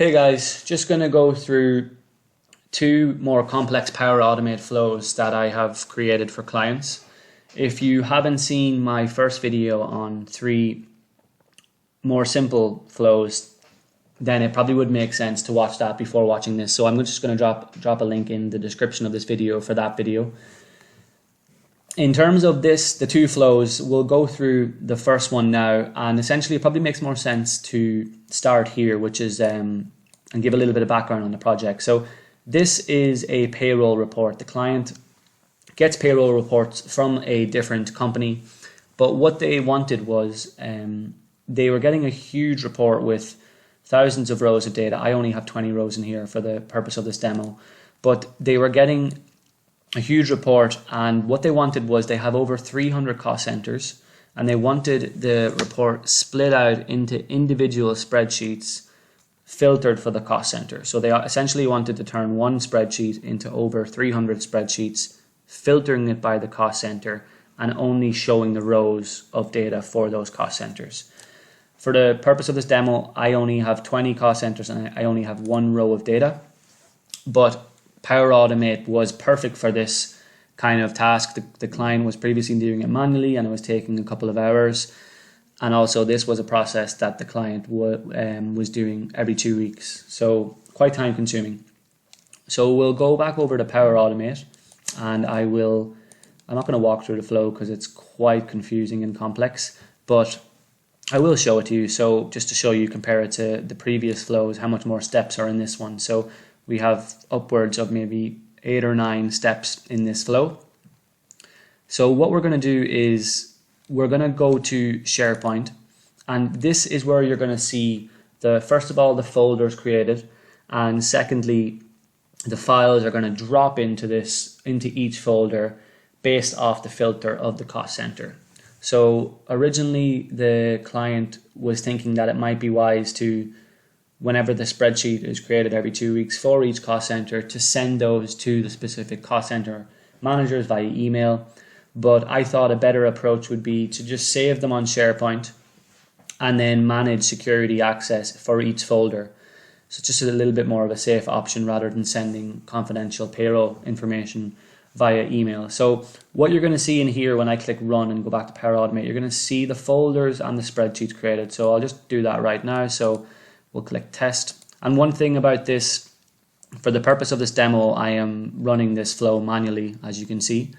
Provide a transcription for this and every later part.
Hey guys, just going to go through two more complex Power Automate flows that I have created for clients. If you haven't seen my first video on three more simple flows, then it probably would make sense to watch that before watching this. So I'm just going to drop a link in the description of this video for that video. In terms of this, the two flows, we'll go through the first one now, and essentially it probably makes more sense to start here, which is and give a little bit of background on the project. So this is a payroll report. The client gets payroll reports from a different company, but what they wanted was they were getting a huge report with thousands of rows of data. I only have 20 rows in here for the purpose of this demo, but they were getting a huge report, and what they wanted was they have over 300 cost centers, and they wanted the report split out into individual spreadsheets filtered for the cost center. So they essentially wanted to turn one spreadsheet into over 300 spreadsheets, filtering it by the cost center and only showing the rows of data for those cost centers. For the purpose of this demo, I only have 20 cost centers and I only have one row of data, but Power Automate was perfect for this kind of task. The client was previously doing it manually and it was taking a couple of hours. And also this was a process that the client was doing every 2 weeks. So quite time consuming. So we'll go back over to Power Automate, and I'm not going to walk through the flow because it's quite confusing and complex, but I will show it to you. So just to show you, compare it to the previous flows, how much more steps are in this one. So we have upwards of maybe 8 or 9 steps in this flow. So what we're going to do is we're going to go to SharePoint, and this is where you're going to see first of all the folders created, and secondly the files are going to drop into each folder based off the filter of the cost center. So originally the client was thinking that it might be wise to, whenever the spreadsheet is created every 2 weeks for each cost center, to send those to the specific cost center managers via email. But I thought a better approach would be to just save them on SharePoint and then manage security access for each folder. So it's just a little bit more of a safe option rather than sending confidential payroll information via email. So what you're going to see in here when I click run and go back to Power Automate, you're going to see the folders and the spreadsheets created. So I'll just do that right now. So we'll click test. And one thing about this, for the purpose of this demo, I am running this flow manually, as you can see.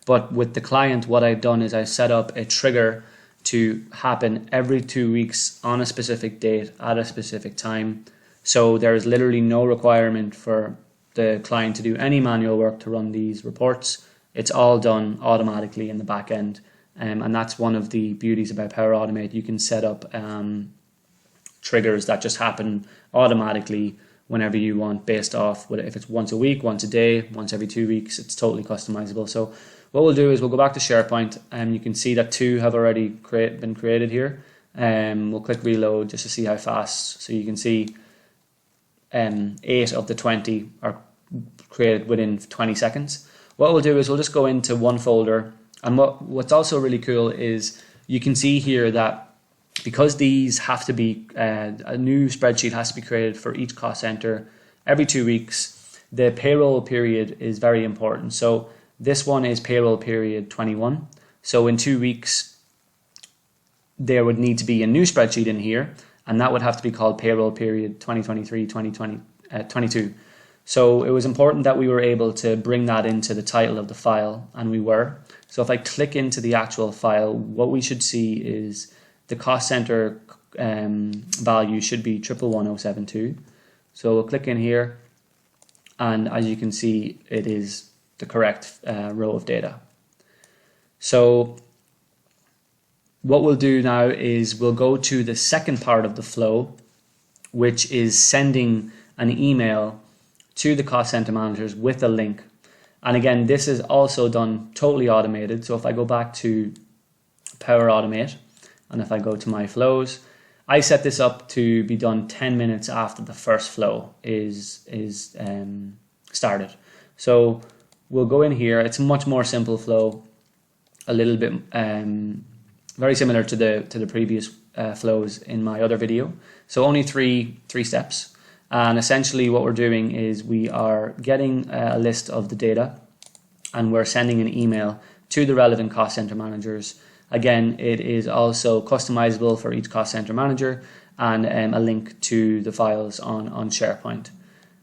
But with the client, what I've done is I set up a trigger to happen every 2 weeks on a specific date at a specific time. So there is literally no requirement for the client to do any manual work to run these reports. It's all done automatically in the back end. And that's one of the beauties about Power Automate. You can set up triggers that just happen automatically whenever you want, based off if it's once a week, once a day, once every 2 weeks. It's totally customizable. So what we'll do is we'll go back to SharePoint, and you can see that 2 have already been created here. We'll click reload just to see how fast. So you can see 8 of the 20 are created within 20 seconds. What we'll do is we'll just go into one folder, and what's also really cool is you can see here that because these have to be, a new spreadsheet has to be created for each cost center every 2 weeks, the payroll period is very important. So this one is payroll period 21. So in 2 weeks, there would need to be a new spreadsheet in here, and that would have to be called payroll period 2023-2022. So it was important that we were able to bring that into the title of the file, and we were. So if I click into the actual file, what we should see is the cost center value should be 111072. So we'll click in here, and as you can see, it is the correct row of data. So what we'll do now is we'll go to the second part of the flow, which is sending an email to the cost center managers with a link. And again, this is also done totally automated. So if I go back to Power Automate, and if I go to my flows, I set this up to be done 10 minutes after the first flow is started. So we'll go in here. It's a much more simple flow, a little bit very similar to the previous flows in my other video. So only three steps. And essentially what we're doing is we are getting a list of the data and we're sending an email to the relevant cost center managers. Again, it is also customizable for each cost center manager, and a link to the files on SharePoint.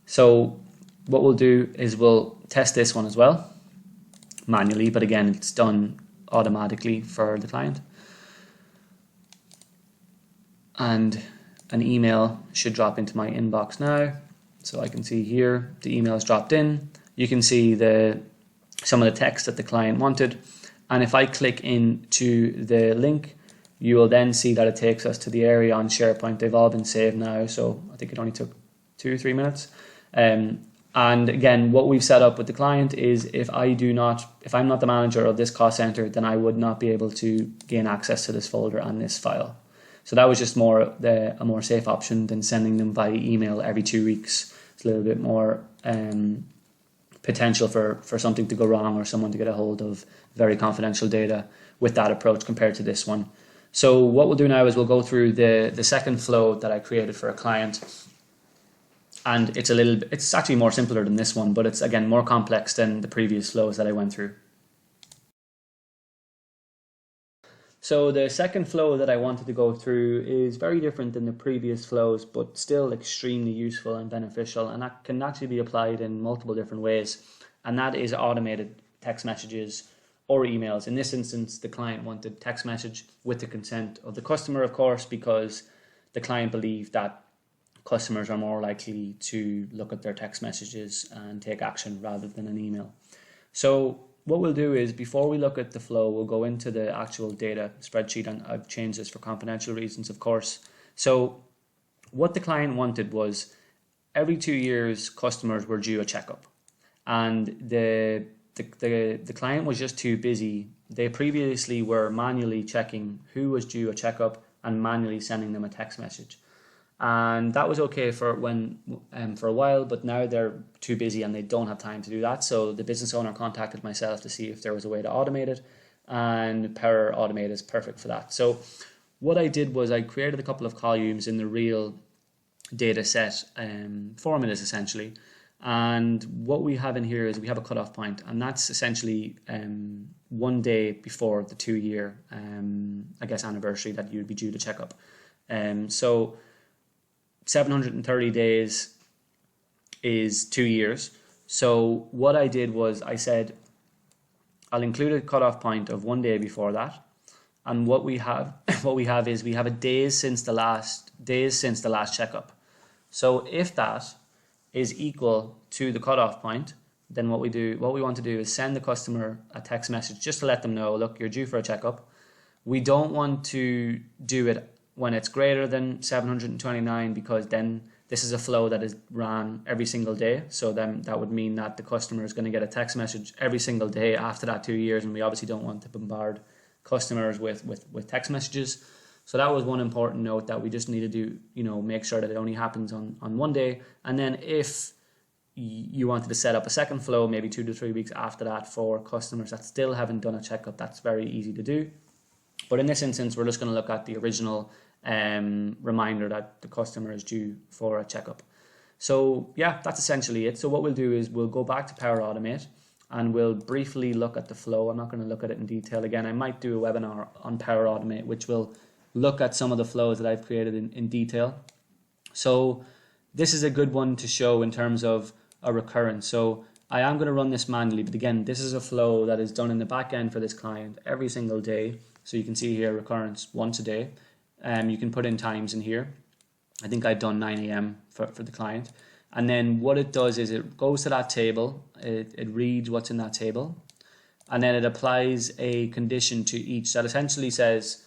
So what we'll do is we'll test this one as well manually, but again, it's done automatically for the client. And an email should drop into my inbox now. So I can see here the email is dropped in. You can see some of the text that the client wanted. And if I click into the link, you will then see that it takes us to the area on SharePoint. They've all been saved now, so I think it only took 2 or 3 minutes. And again, what we've set up with the client is if I'm not the manager of this cost center, then I would not be able to gain access to this folder and this file. So that was just a more safe option than sending them via email every 2 weeks. It's a little bit more potential for something to go wrong or someone to get a hold of very confidential data with that approach compared to this one. So what we'll do now is we'll go through the second flow that I created for a client. And it's actually more simpler than this one, but it's again more complex than the previous flows that I went through. So the second flow that I wanted to go through is very different than the previous flows, but still extremely useful and beneficial, and that can actually be applied in multiple different ways. And that is automated text messages or emails. In this instance, the client wanted text message with the consent of the customer, of course, because the client believed that customers are more likely to look at their text messages and take action rather than an email. So what we'll do is, before we look at the flow, we'll go into the actual data spreadsheet, and I've changed this for confidential reasons, of course. So what the client wanted was every 2 years, customers were due a checkup, and the client was just too busy. They previously were manually checking who was due a checkup and manually sending them a text message. And that was okay for a while, but now they're too busy and they don't have time to do that. So the business owner contacted myself to see if there was a way to automate it, and Power Automate is perfect for that. So what I did was I created a couple of columns in the real data set formulas essentially. And what we have in here is we have a cutoff point, and that's essentially 1 day before the 2 year, anniversary that you'd be due to check up. So 730 days is 2 years. So what I did was I said I'll include a cutoff point of 1 day before that, and what we have is we have a days since the last checkup. So if that is equal to the cutoff point, then what we want to do is send the customer a text message just to let them know, look, you're due for a checkup. We don't want to do it when it's greater than 729, because then this is a flow that is ran every single day. So then that would mean that the customer is going to get a text message every single day after that 2 years, and we obviously don't want to bombard customers with text messages. So that was one important note, that we just need to do, make sure that it only happens on 1 day. And then if you wanted to set up a second flow, maybe 2 to 3 weeks after that, for customers that still haven't done a checkup, that's very easy to do. But in this instance, we're just going to look at the original reminder that the customer is due for a checkup. So yeah, that's essentially it. So what we'll do is we'll go back to Power Automate and we'll briefly look at the flow. I'm not going to look at it in detail again. I might do a webinar on Power Automate, which will look at some of the flows that I've created in detail. So this is a good one to show in terms of a recurrence. So I am going to run this manually, but again, this is a flow that is done in the back end for this client every single day. So you can see here recurrence once a day. You can put in times in here. I think I've done 9 a.m. for the client. And then what it does is it goes to that table, it reads what's in that table, and then it applies a condition to each that essentially says,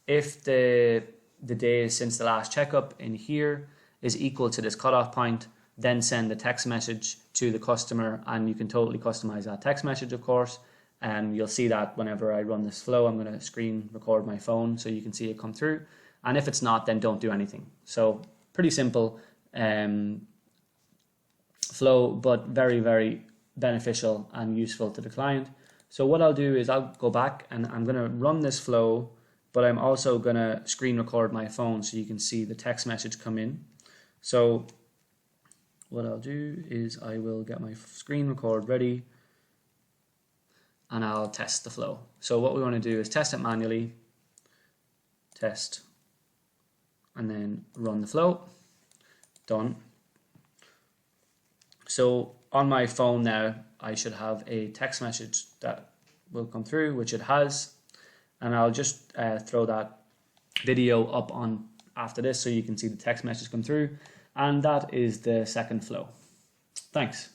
if the days since the last checkup in here is equal to this cutoff point, then send a text message to the customer, and you can totally customize that text message, of course. And you'll see that whenever I run this flow, I'm going to screen record my phone so you can see it come through. And if it's not, then don't do anything. So pretty simple flow, but very, very beneficial and useful to the client. So what I'll do is I'll go back and I'm going to run this flow, but I'm also going to screen record my phone so you can see the text message come in. So what I'll do is I will get my screen record ready and I'll test the flow. So what we want to do is test it manually, test, and then run the flow. Done. So on my phone now, I should have a text message that will come through, which it has, and I'll just throw that video up on after this so you can see the text message come through, and that is the second flow. Thanks.